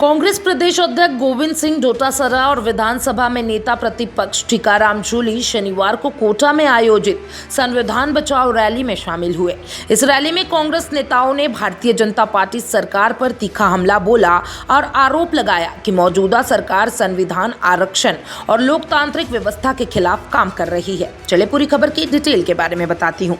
कांग्रेस प्रदेश अध्यक्ष गोविंद सिंह डोटासरा और विधानसभा में नेता प्रतिपक्ष टीकाराम जूली शनिवार को कोटा में आयोजित संविधान बचाओ रैली में शामिल हुए। इस रैली में कांग्रेस नेताओं ने भारतीय जनता पार्टी सरकार पर तीखा हमला बोला और आरोप लगाया कि मौजूदा सरकार संविधान, आरक्षण और लोकतांत्रिक व्यवस्था के खिलाफ काम कर रही है। चले पूरी खबर की डिटेल के बारे में बताती हूँ।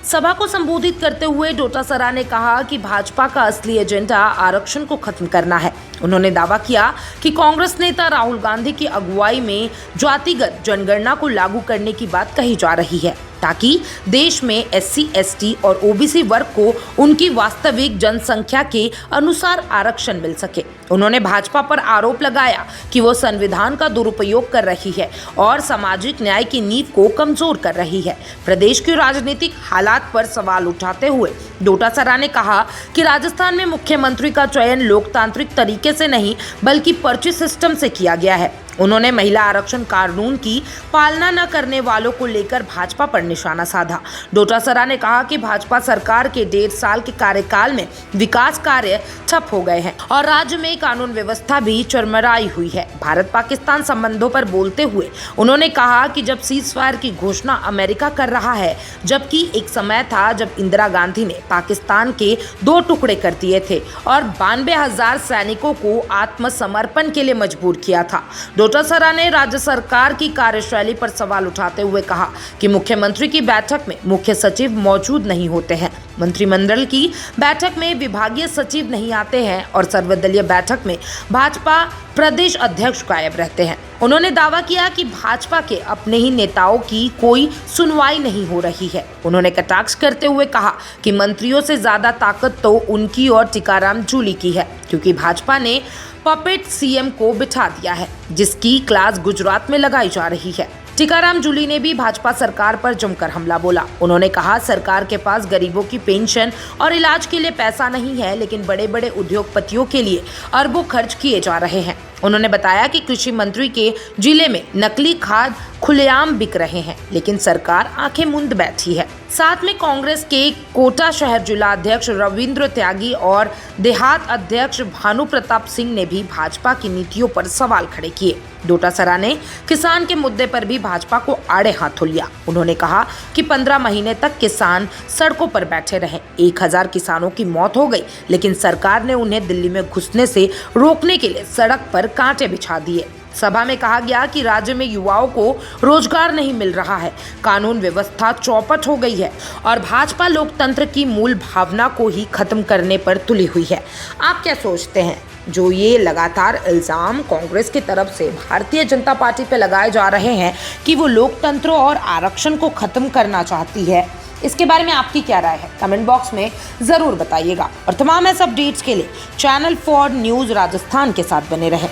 सभा को संबोधित करते हुए डोटासरा ने कहा कि भाजपा का असली एजेंडा आरक्षण को खत्म करना है। उन्होंने दावा किया कि कांग्रेस नेता राहुल गांधी की अगुवाई में जातिगत जनगणना को लागू करने की बात कही जा रही है ताकि देश में SC, ST और OBC वर्ग को उनकी वास्तविक जनसंख्या के अनुसार आरक्षण मिल सके। उन्होंने भाजपा पर आरोप लगाया कि वो संविधान का दुरुपयोग कर रही है और सामाजिक न्याय की नींव को कमजोर कर रही है। प्रदेश के राजनीतिक हालात पर सवाल उठाते हुए डोटासरा ने कहा कि राजस्थान में मुख्यमंत्री का चयन लोकतांत्रिक तरीके से नहीं बल्कि पर्ची सिस्टम से किया गया है। उन्होंने महिला आरक्षण कानून की पालना न करने वालों को लेकर भाजपा पर निशाना साधा। डोटासरा ने कहा कि भाजपा सरकार के 1.5 साल के कार्यकाल में विकास कार्य ठप हो गए हैं और राज्य में कानून व्यवस्था भी चरमराई हुई है। भारत पाकिस्तान संबंधों पर बोलते हुए उन्होंने कहा कि जब सीजफायर की घोषणा अमेरिका कर रहा है, जबकि एक समय था जब इंदिरा गांधी ने पाकिस्तान के 2 टुकड़े कर दिए थे और 92,000 सैनिकों को आत्मसमर्पण के लिए मजबूर किया था। डोटासरा ने राज्य सरकार की कार्यशैली पर सवाल उठाते हुए कहा कि मुख्यमंत्री की बैठक में मुख्य सचिव मौजूद नहीं होते हैं, मंत्रिमंडल की बैठक में विभागीय सचिव नहीं आते हैं और सर्वदलीय बैठक में भाजपा प्रदेश अध्यक्ष गायब रहते हैं। उन्होंने दावा किया कि भाजपा के अपने ही नेताओं की कोई सुनवाई नहीं हो रही है। उन्होंने कटाक्ष करते हुए कहा कि मंत्रियों से ज्यादा ताकत तो उनकी और टीकाराम जूली की है, क्योंकि भाजपा ने पपेट CM को बिठा दिया है, जिसकी क्लास गुजरात में लगाई जा रही है। टीकाराम जूली ने भी भाजपा सरकार पर जमकर हमला बोला। उन्होंने कहा सरकार के पास गरीबों की पेंशन और इलाज के लिए पैसा नहीं है, लेकिन बड़े बड़े उद्योगपतियों के लिए अरबों खर्च किए जा रहे हैं। उन्होंने बताया कि कृषि मंत्री के जिले में नकली खाद खुलेआम बिक रहे हैं, लेकिन सरकार आंखें मूंद बैठी है। साथ में कांग्रेस के कोटा शहर जिला अध्यक्ष रविंद्र त्यागी और देहात अध्यक्ष भानु प्रताप सिंह ने भी भाजपा की नीतियों पर सवाल खड़े किए। डोटासरा ने किसान के मुद्दे पर भी भाजपा को आड़े हाथों लिया। उन्होंने कहा कि 15 महीने तक किसान सड़कों पर बैठे रहे, 1000 किसानों की मौत हो गई, लेकिन सरकार ने उन्हें दिल्ली में घुसने से रोकने के लिए सड़क पर कांटे बिछा दिए। सभा में कहा गया कि राज्य में युवाओं को रोजगार नहीं मिल रहा है, कानून व्यवस्था चौपट हो गई है और भाजपा लोकतंत्र की मूल भावना को ही खत्म करने पर तुली हुई है। आप क्या सोचते हैं? जो ये लगातार इल्ज़ाम कांग्रेस की तरफ से भारतीय जनता पार्टी पर लगाए जा रहे हैं कि वो लोकतंत्र और आरक्षण को खत्म करना चाहती है, इसके बारे में आपकी क्या राय है? कमेंट बॉक्स में ज़रूर बताइएगा और तमाम ऐसे अपडेट्स के लिए चैनल 4 न्यूज़ राजस्थान के साथ बने रहें।